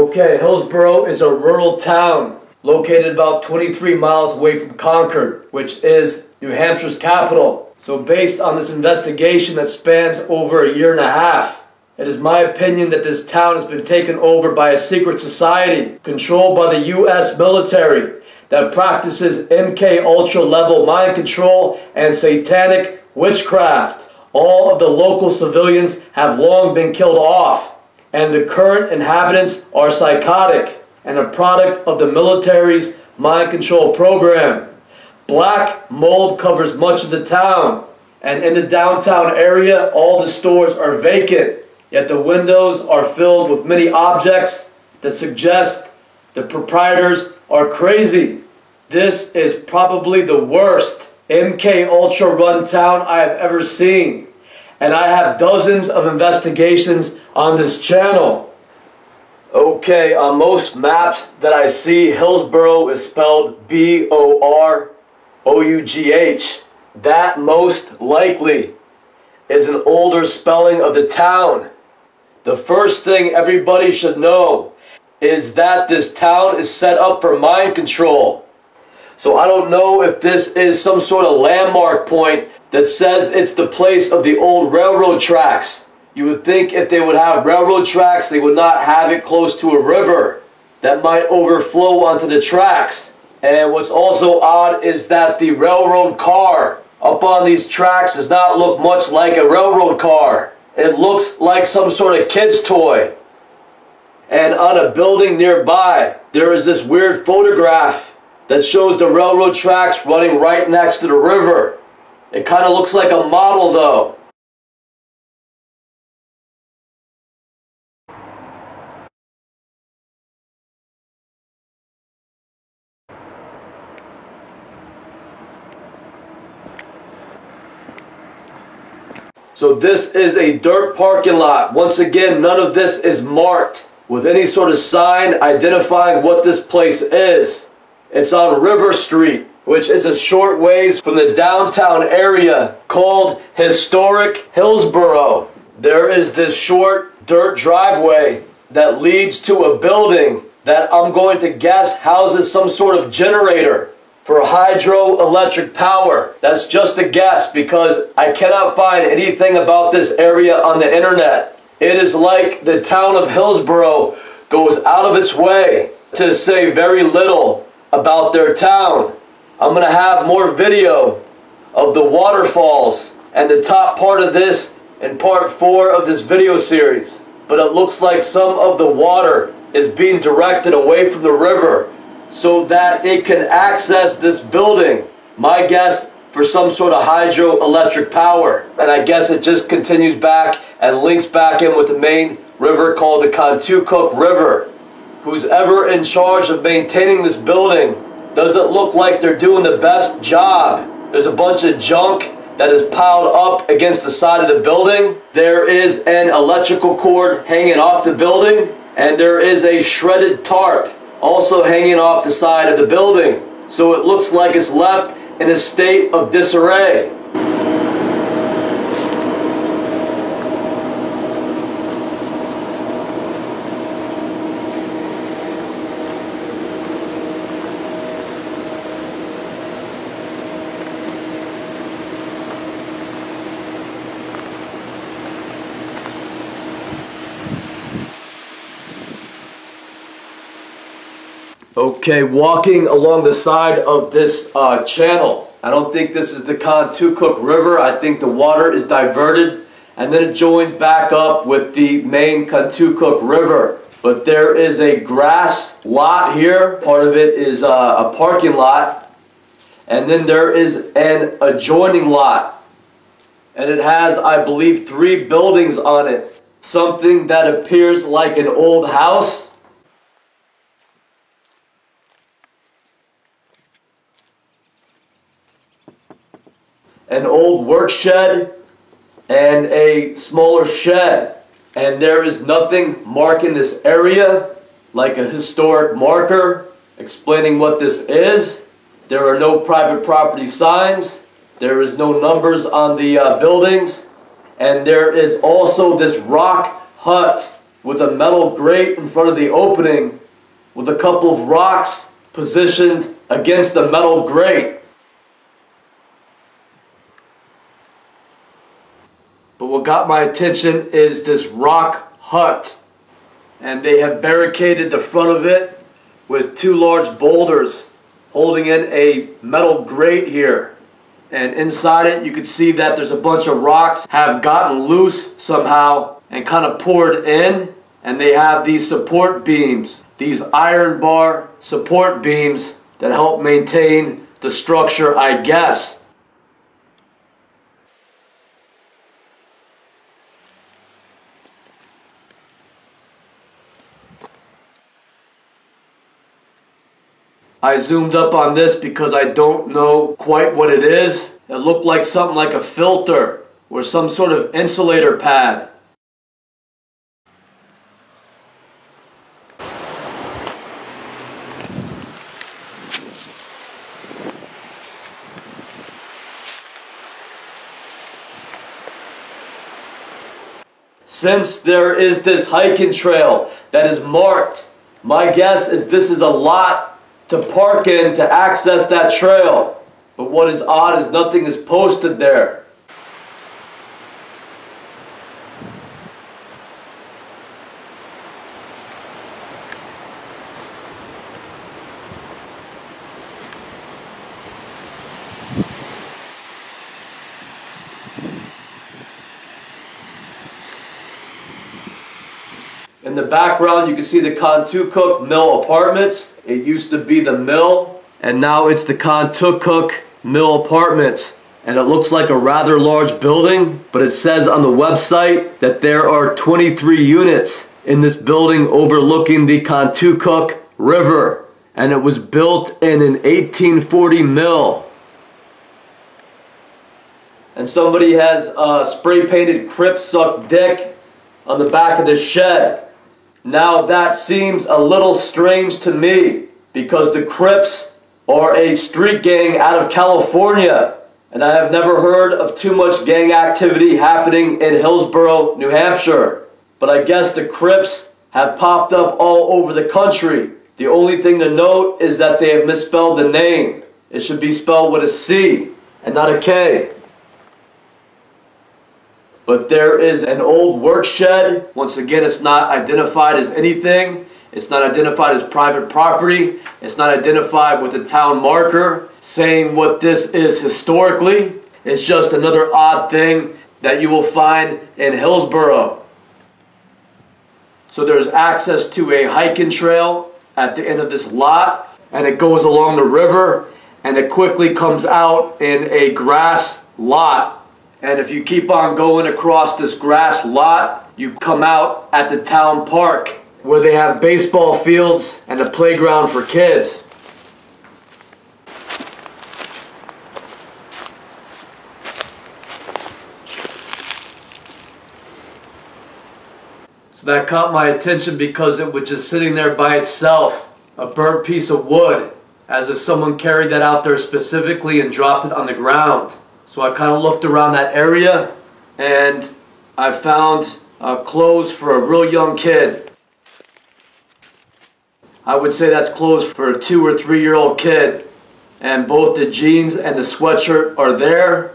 Okay, Hillsboro is a rural town located about 23 miles away from Concord, which is New Hampshire's capital. So based on this investigation that spans over a year and a half, it is my opinion that this town has been taken over by a secret society controlled by the U.S. military that practices MK Ultra level mind control and satanic witchcraft. All of the local civilians have long been killed off, and the current inhabitants are psychotic and a product of the military's mind control program. Black mold covers much of the town, and in the downtown area all the stores are vacant, yet the windows are filled with many objects that suggest the proprietors are crazy. This is probably the worst MK Ultra run town I have ever seen, and I have dozens of investigations on this channel. Okay, on most maps that I see, Hillsboro is spelled B-O-R-O-U-G-H. That most likely is an older spelling of the town. The first thing everybody should know is that this town is set up for mind control. So I don't know if this is some sort of landmark point that says it's the place of the old railroad tracks. You would think if they would have railroad tracks, they would not have it close to a river that might overflow onto the tracks. And what's also odd is that the railroad car up on these tracks does not look much like a railroad car. It looks like some sort of kid's toy. And on a building nearby, there is this weird photograph that shows the railroad tracks running right next to the river. It kind of looks like a model though. So this is a dirt parking lot. Once again, none of this is marked with any sort of sign identifying what this place is. It's on River Street, which is a short ways from the downtown area called Historic Hillsboro. There is this short dirt driveway that leads to a building that I'm going to guess houses some sort of generator for hydroelectric power. That's just a guess because I cannot find anything about this area on the internet. It is like the town of Hillsboro goes out of its way to say very little about their town. I'm going to have more video of the waterfalls and the top part of this in part 4 of this video series. But it looks like some of the water is being directed away from the river so that it can access this building. My guess, for some sort of hydroelectric power. And I guess it just continues back and links back in with the main river called the Contoocook River. Who's ever in charge of maintaining this building doesn't look like they're doing the best job. There's a bunch of junk that is piled up against the side of the building. There is an electrical cord hanging off the building, and there is a shredded tarp also hanging off the side of the building. So it looks like it's left in a state of disarray. Okay, walking along the side of this channel. I don't think this is the Contoocook River. I think the water is diverted and then it joins back up with the main Contoocook River. But there is a grass lot here. Part of it is a parking lot. And then there is an adjoining lot. And it has, I believe, 3 buildings on it. Something that appears like an old house. An old work shed and a smaller shed, and there is nothing marking this area like a historic marker explaining what this is. There are no private property signs, there is no numbers on the buildings, and there is also this rock hut with a metal grate in front of the opening with a couple of rocks positioned against the metal grate. But what got my attention is this rock hut. And they have barricaded the front of it with two large boulders holding in a metal grate here. And inside it you can see that there's a bunch of rocks have gotten loose somehow and kind of poured in. And they have these support beams, these iron bar support beams that help maintain the structure, I guess. I zoomed up on this because I don't know quite what it is. It looked like something like a filter or some sort of insulator pad. Since there is this hiking trail that is marked, my guess is this is a lot to park in to access that trail. But what is odd is nothing is posted there. In the background you can see the Contoocook Mill Apartments. It used to be the mill and now it's the Contoocook Mill Apartments. And it looks like a rather large building, but it says on the website that there are 23 units in this building overlooking the Contoocook River. And it was built in an 1840 mill. And somebody has spray painted Crip Suck Dick on the back of the shed. Now that seems a little strange to me because the Crips are a street gang out of California and I have never heard of too much gang activity happening in Hillsborough, New Hampshire. But I guess the Crips have popped up all over the country. The only thing to note is that they have misspelled the name. It should be spelled with a C and not a K. But there is an old work shed. Once again, it's not identified as anything. It's not identified as private property. It's not identified with a town marker saying what this is historically. It's just another odd thing that you will find in Hillsborough. So there's access to a hiking trail at the end of this lot, and it goes along the river, and it quickly comes out in a grass lot. And if you keep on going across this grass lot, you come out at the town park where they have baseball fields and a playground for kids. So that caught my attention because it was just sitting there by itself, a burnt piece of wood, as if someone carried that out there specifically and dropped it on the ground. So I kind of looked around that area and I found clothes for a real young kid. I would say that's clothes for a 2 or 3 year old kid. And both the jeans and the sweatshirt are there.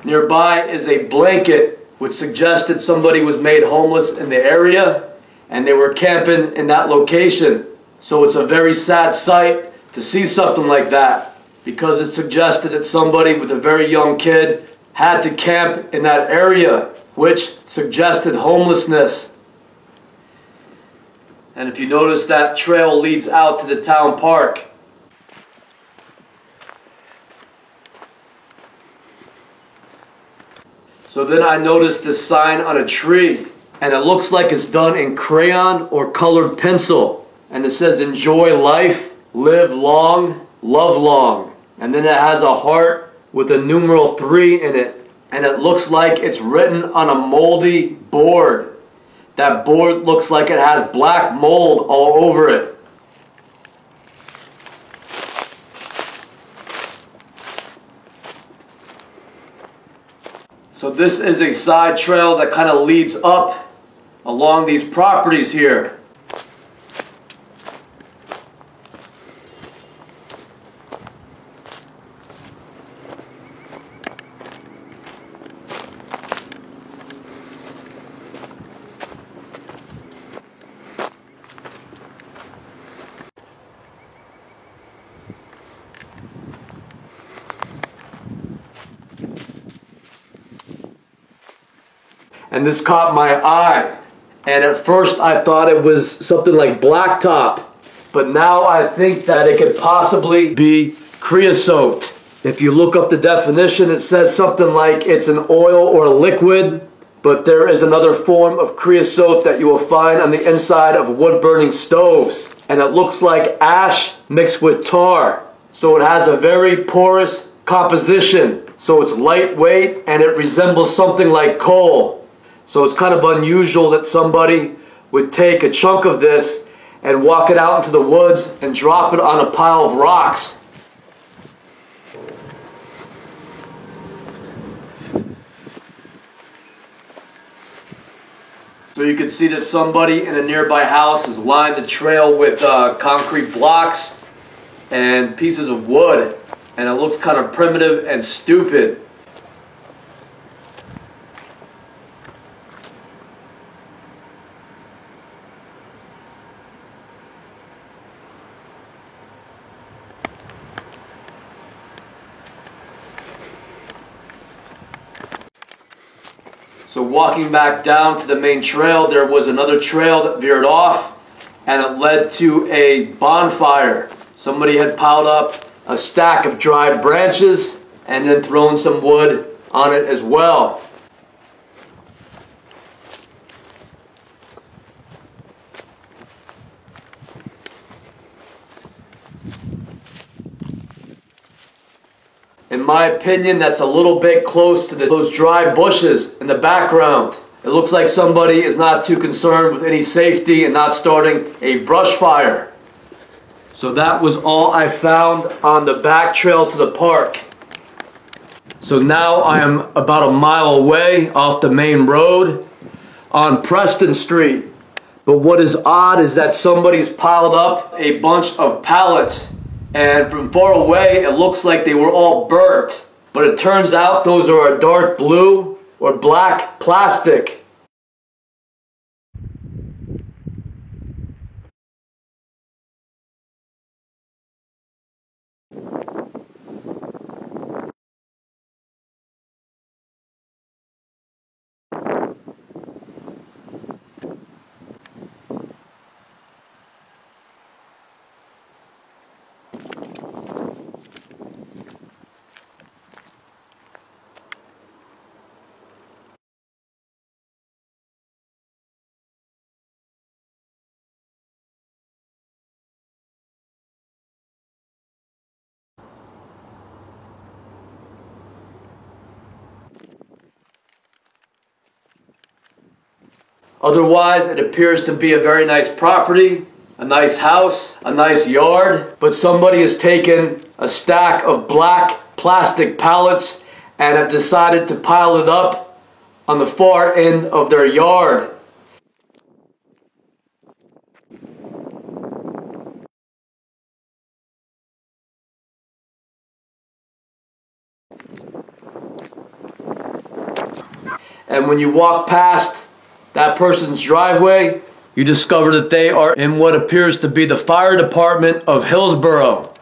Nearby is a blanket which suggested somebody was made homeless in the area and they were camping in that location. So it's a very sad sight to see something like that because it suggested that somebody with a very young kid had to camp in that area, which suggested homelessness. And if you notice, that trail leads out to the town park. So then I noticed this sign on a tree, and it looks like it's done in crayon or colored pencil. And it says, "Enjoy life, live long, love long." And then it has a heart with a numeral 3 in it. And it looks like it's written on a moldy board. That board looks like it has black mold all over it. So this is a side trail that kind of leads up along these properties here. And this caught my eye. And at first I thought it was something like blacktop. But now I think that it could possibly be creosote. If you look up the definition, it says something like it's an oil or a liquid. But there is another form of creosote that you will find on the inside of wood-burning stoves. And it looks like ash mixed with tar. So it has a very porous composition. So it's lightweight and it resembles something like coal. So it's kind of unusual that somebody would take a chunk of this and walk it out into the woods and drop it on a pile of rocks. So you can see that somebody in a nearby house has lined the trail with concrete blocks and pieces of wood. And it looks kind of primitive and stupid. So walking back down to the main trail, there was another trail that veered off and it led to a bonfire. Somebody had piled up a stack of dried branches and then thrown some wood on it as well. In my opinion, that's a little bit close to those dry bushes in the background. It looks like somebody is not too concerned with any safety and not starting a brush fire. So that was all I found on the back trail to the park. So now I am about a mile away off the main road on Preston Street. But what is odd is that somebody's piled up a bunch of pallets. And from far away, it looks like they were all burnt. But it turns out those are a dark blue or black plastic. Otherwise, it appears to be a very nice property, a nice house, a nice yard, but somebody has taken a stack of black plastic pallets and have decided to pile it up on the far end of their yard. And when you walk past that person's driveway, you discover that they are in what appears to be the fire department of Hillsborough.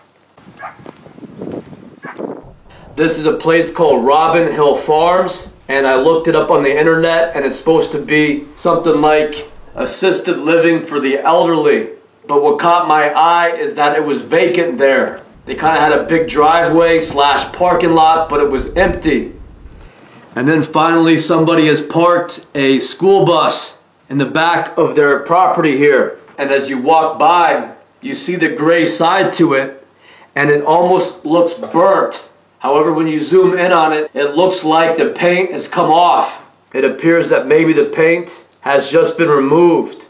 This is a place called Robin Hill Farms, and I looked it up on the internet, and it's supposed to be something like assisted living for the elderly. But what caught my eye is that it was vacant there. They kind of had a big driveway / parking lot, but it was empty. And then finally somebody has parked a school bus in the back of their property here. And as you walk by, you see the gray side to it, and it almost looks burnt. However, when you zoom in on it, it looks like the paint has come off. It appears that maybe the paint has just been removed.